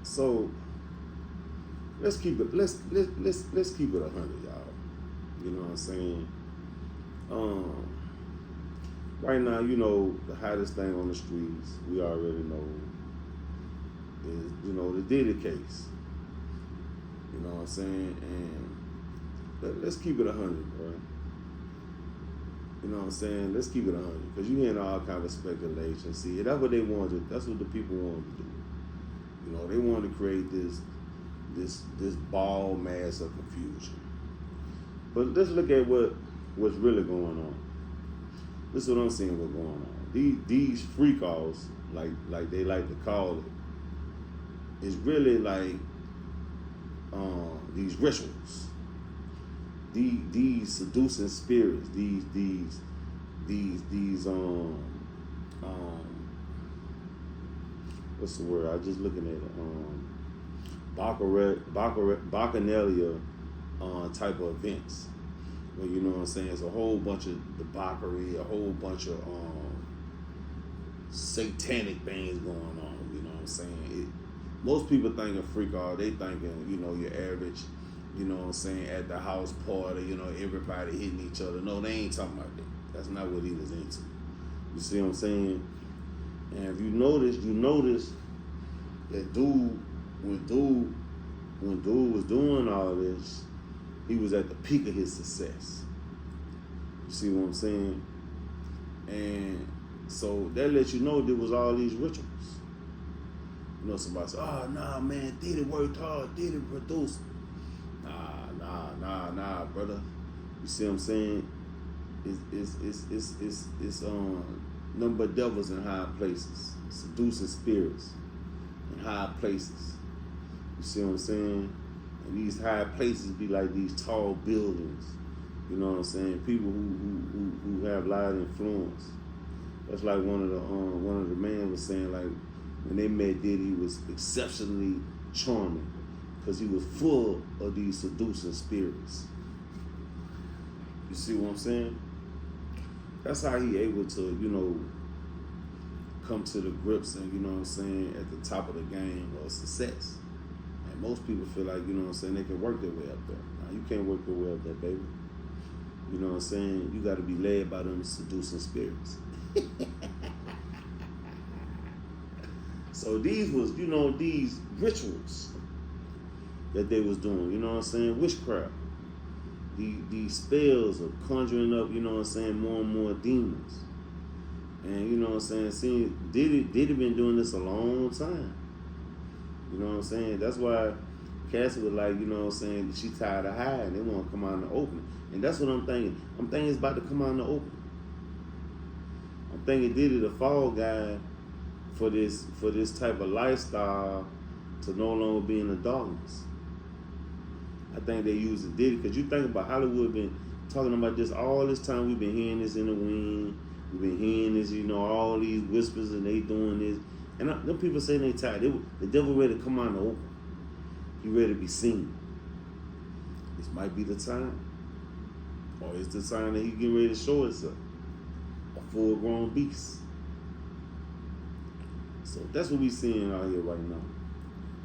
So let's keep it let's keep it 100, y'all. You know what I'm saying? Um, right now, the hottest thing on the streets, we already know, is the Diddy case. You know what I'm saying? And let's keep it 100, bro. You know what I'm saying? Let's keep it 100, because you hearing all kind of speculation. See, that's what they wanted. That's what the people wanted to do. They wanted to create this ball mass of confusion. But let's look at what's really going on. This is what I'm seeing what's going on. These freak offs, like they like to call it, is really like these rituals. These seducing spirits, these what's the word? I was just looking at it. Bacchanalia type of events. Well, you know what I'm saying? It's a whole bunch of debauchery, a whole bunch of satanic things going on. You know what I'm saying? Most people think of freak off, they thinking, your average, you know what I'm saying, at the house party, everybody hitting each other. No, they ain't talking about that. That's not what he was into. You see what I'm saying? And if you notice that when dude was doing all this, he was at the peak of his success. You see what I'm saying? And so that lets you know there was all these rituals. Somebody said, oh, nah, man, Diddy worked hard, Diddy produced. Nah, brother. You see what I'm saying? It's nothing but devils in high places, seducing spirits in high places. You see what I'm saying? And these high places be like these tall buildings. You know what I'm saying? People who have a lot of influence. That's like one of the men was saying, like, when they met Diddy, he was exceptionally charming because he was full of these seducing spirits. You see what I'm saying? That's how he able to, come to the grips and, you know what I'm saying, at the top of the game of success. And most people feel like, you know what I'm saying, they can work their way up there. Now, you can't work your way up there, baby. You know what I'm saying? You got to be led by them seducing spirits. So these was, these rituals that they was doing, you know what I'm saying? Witchcraft. These spells of conjuring up, you know what I'm saying, more and more demons. And you know what I'm saying, Diddy been doing this a long time. You know what I'm saying? That's why Cassie was like, you know what I'm saying, she tired of hiding. They want to come out in the open. And that's what I'm thinking. I'm thinking it's about to come out in the open. I'm thinking Diddy the fall guy for this type of lifestyle to no longer be in the darkness. I think they use it Diddy, because you think about Hollywood been talking about this all this time. We've been hearing this in the wind. We've been hearing this, all these whispers, and they doing this. And them people saying they tired. The devil ready to come out in the open. He ready to be seen. This might be the time. Or it's the time that he getting ready to show himself. A full-grown beast. So that's what we seeing out here right now.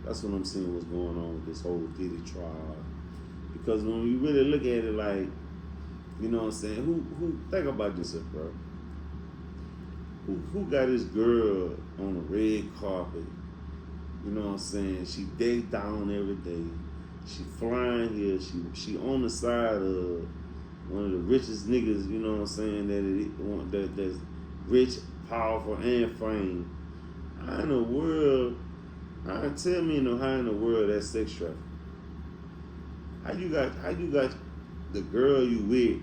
That's what I'm seeing what's going on with this whole Diddy trial. Because when you really look at it, like, you know what I'm saying, who think about this, bro? Who got this girl on the red carpet? You know what I'm saying? She decked down every day. She flying here. She on the side of one of the richest niggas, you know what I'm saying, that's rich, powerful, and fame. How in the world, tell me how in the world that's sex trafficking? How you got the girl you with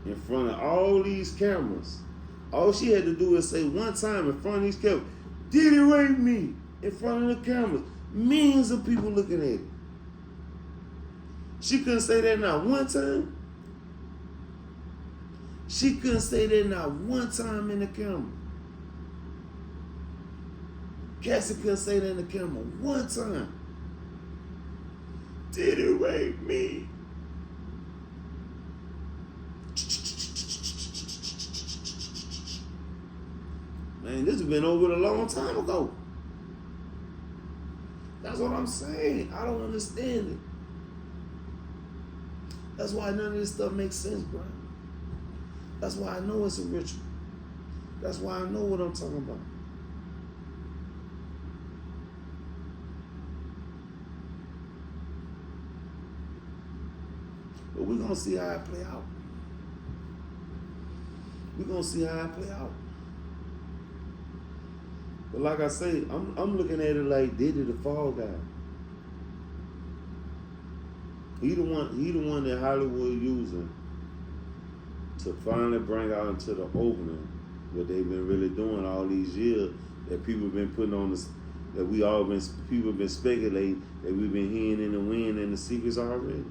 in front of all these cameras? All she had to do is say one time in front of these cameras, Diddy raped me, in front of the cameras. Millions of people looking at it. She couldn't say that not one time. She couldn't say that not one time in the camera. Cassie couldn't say that in the camera one time. Diddy rape me. Man, this has been over a long time ago. That's what I'm saying. I don't understand it. That's why none of this stuff makes sense, bro. That's why I know it's a ritual. That's why I know what I'm talking about. But we're gonna see how it play out. We're gonna see how it play out. But like I say, I'm looking at it like Diddy the fall guy. He the one that Hollywood using to finally bring out into the opening what they've been really doing all these years, that people been putting on this, that people been speculating, that we've been hearing in the wind and the secrets already.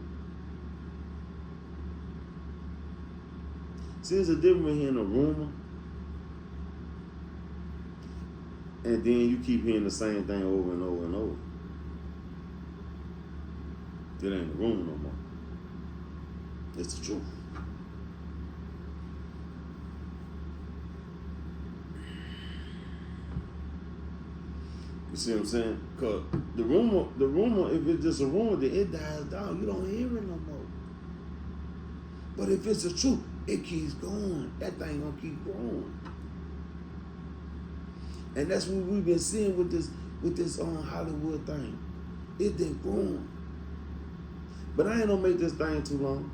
See, there's a difference between hearing a rumor and then you keep hearing the same thing over and over and over. It ain't a rumor no more. It's the truth. You see what I'm saying? Cause the rumor, if it's just a rumor, then it dies down. You don't hear it no more. But if it's the truth, it keeps going. That thing gonna keep growing. And that's what we've been seeing with this Hollywood thing. It's been growing. But I ain't gonna make this thing too long.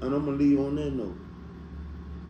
And I'm gonna leave on that note.